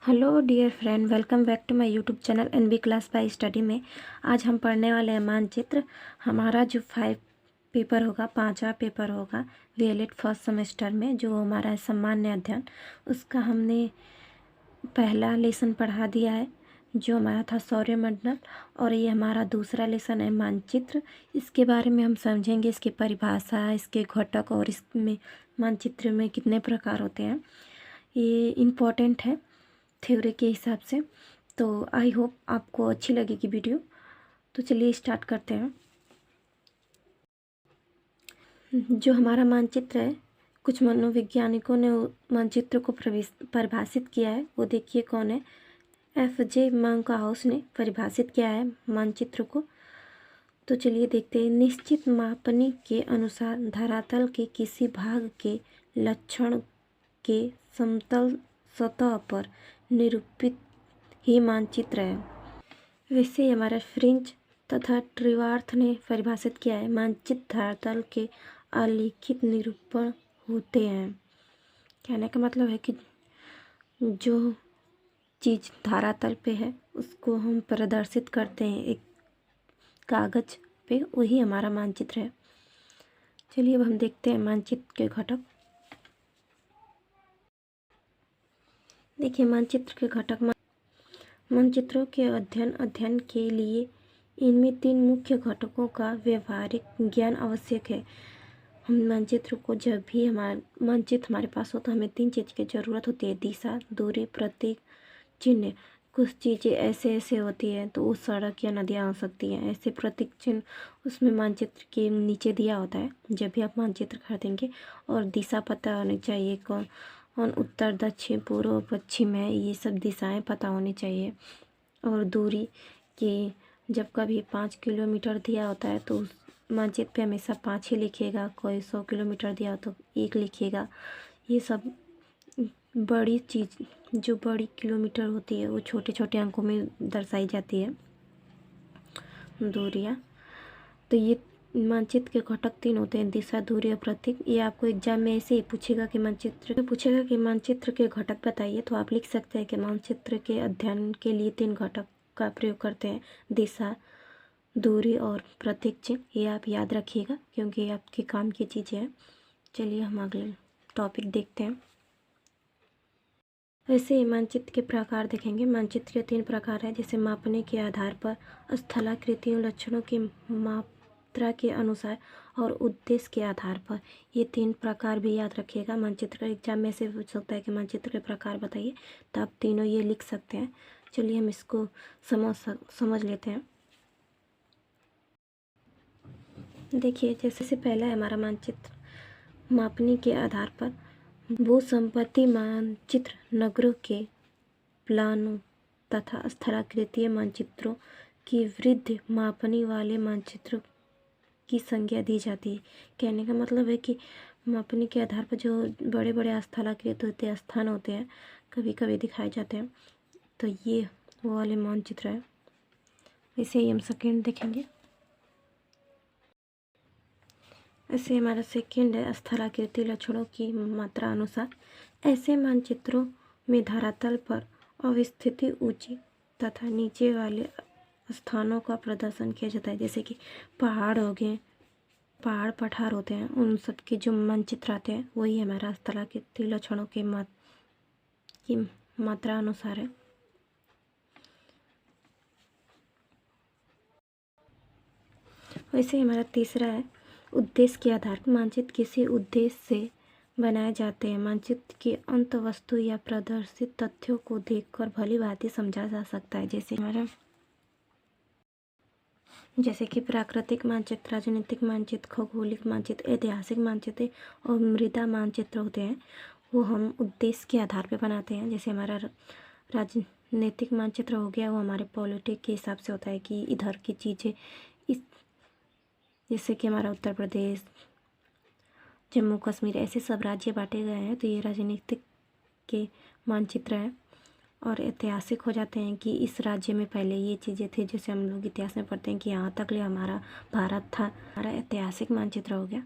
Hello dear friend, welcome back to my YouTube channel N B class by study में। आज हम पढ़ने वाले हैं मानचित्र। हमारा जो 5 पेपर होगा, 5वां पेपर होगा वीएलएड फर्स्ट सेमेस्टर में, जो हमारा है सामान्य अध्ययन। उसका हमने पहला लेसन पढ़ा दिया है जो हमारा था सौरमंडल, और ये हमारा दूसरा लेसन है मानचित्र। इसके बारे में हम समझेंगे, इसकी परिभाषा, इसके घटक और इसमें मानचित्र में कितने प्रकार होते हैं। ये इम्पोर्टेंट है थ्योरी के हिसाब से। तो आई होप आपको अच्छी लगेगी वीडियो। तो चलिए स्टार्ट करते हैं। जो हमारा मानचित्र है, कुछ मनोवैज्ञानिकों ने मानचित्र को परिभाषित किया है। वो देखिए कौन है। एफ.जे. मंकहाउस ने परिभाषित किया है मानचित्र को। तो चलिए देखते हैं। निश्चित मापनी के अनुसार धरातल के किसी भाग के लक्षण के समतल सतह पर निरूपित ही मानचित्र है। वैसे हमारा फ्रिंच तथा ट्रिवार्थ ने परिभाषित किया है, मानचित्र धरातल के आलेखित निरूपण होते हैं। कहने का मतलब है कि जो चीज़ धरातल पे है उसको हम प्रदर्शित करते हैं एक कागज पे, वही हमारा मानचित्र है। चलिए अब हम देखते हैं मानचित्र के घटक। देखिए मानचित्र के घटक। मानचित्रों के अध्ययन के लिए इनमें 3 मुख्य घटकों का व्यवहारिक ज्ञान आवश्यक है। हम मानचित्र को जब भी मानचित्र हमारे पास हो तो हमें 3 चीज़ की ज़रूरत होती है: दिशा, दूरी, प्रतीक चिन्ह। कुछ चीज़ें ऐसे होती हैं तो वो सड़क या नदियाँ हो सकती हैं। ऐसे प्रतीक चिन्ह उसमें मानचित्र के नीचे दिया होता है जब भी आप मानचित्र खरीदेंगे। और दिशा पता होनी चाहिए, कौन उत्तर, दक्षिण, पूर्व, पश्चिम है, ये सब दिशाएं पता होनी चाहिए। और दूरी कि जब कभी 5 किलोमीटर दिया होता है तो उस मानचित्र पे हमेशा 5 ही लिखेगा। कोई 100 किलोमीटर दिया हो तो 1 लिखेगा। ये सब बड़ी चीज़, जो बड़ी किलोमीटर होती है वो छोटे छोटे अंकों में दर्शाई जाती है दूरियाँ। तो ये मानचित्र के घटक 3 होते हैं: दिशा, दूरी और प्रतीक। ये आपको एग्जाम में ऐसे ही पूछेगा कि मानचित्र के घटक बताइए, तो आप लिख सकते हैं कि मानचित्र के अध्ययन के लिए 3 घटक का प्रयोग करते हैं: दिशा, दूरी और प्रतीक चिन्ह। ये आप याद रखिएगा क्योंकि ये आपके काम की चीज़ें हैं। चलिए हम अगले टॉपिक देखते हैं। वैसे ही मानचित्र के प्रकार देखेंगे। मानचित्र के 3 प्रकार हैं, जैसे मापने के आधार पर, स्थलाकृतियों लक्षणों की मात्रा के अनुसार और उद्देश्य के आधार पर। ये 3 प्रकार भी याद रखिएगा। मानचित्र का एग्जाम में से पूछ सकता है कि मानचित्र के प्रकार बताइए, तो आप तीनों ये लिख सकते हैं। चलिए हम इसको समझ लेते हैं। देखिए जैसे पहला है हमारा मानचित्र मापनी के आधार पर। भू संपत्ति मानचित्र नगरों के प्लानों तथा स्थलाकृतीय मानचित्रों की वृद्धि मापनी वाले मानचित्रों की संज्ञा दी जाती है। कहने का मतलब है कि मापनी के आधार पर जो बड़े बड़े स्थलाकृत होते हैं, स्थान होते हैं, कभी कभी दिखाए जाते हैं, तो ये वो वाले मानचित्र है। इसे ही हम सेकेंड देखेंगे। ऐसे हमारा सेकेंड है स्थलाकृति लक्षणों की मात्रा अनुसार। ऐसे मानचित्रों में धरातल पर अवस्थिति ऊंची तथा नीचे वाले स्थानों का प्रदर्शन किया जाता है, जैसे कि पहाड़ हो गए, पहाड़ पठार होते हैं, उन सब के जो मानचित्र आते हैं वही हमारा स्थलाकृति लक्षणों की मात्रा अनुसार है। वैसे हमारा तीसरा है उद्देश्य के आधार पर। मानचित्र किसी उद्देश्य से बनाए जाते हैं। मानचित्र की अंत वस्तु या प्रदर्शित तथ्यों को देखकर भली भांति समझा जा सकता है, जैसे कि प्राकृतिक मानचित्र, राजनीतिक मानचित्र, खगोलिक मानचित्र, ऐतिहासिक मानचित्र और मृदा मानचित्र होते हैं। वो हम उद्देश्य के आधार पर बनाते हैं। जैसे हमारा राजनीतिक मानचित्र हो गया, वो हमारे पॉलिटिक के हिसाब से होता है कि इधर की चीज़ें इस, जैसे कि हमारा उत्तर प्रदेश, जम्मू कश्मीर, ऐसे सब राज्य बांटे गए हैं, तो ये राजनीतिक के मानचित्र हैं। और ऐतिहासिक हो जाते हैं कि इस राज्य में पहले ये चीज़ें थी, जैसे हम लोग इतिहास में पढ़ते हैं कि यहाँ तक ले हमारा भारत था, हमारा ऐतिहासिक मानचित्र हो गया।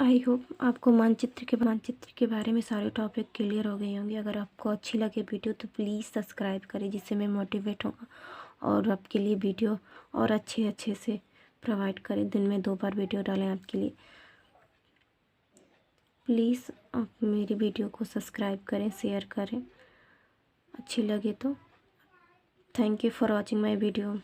आई होप आपको मानचित्र के बारे में सारे टॉपिक क्लियर हो गए होंगे। अगर आपको अच्छी लगे वीडियो तो प्लीज़ सब्सक्राइब करें, जिससे मैं मोटिवेट होगा और आपके लिए वीडियो और अच्छे से प्रोवाइड करें। दिन में 2 बार वीडियो डालें आपके लिए। प्लीज़ आप मेरी वीडियो को सब्सक्राइब करें, शेयर करें अच्छी लगे तो। Thank you for watching my video.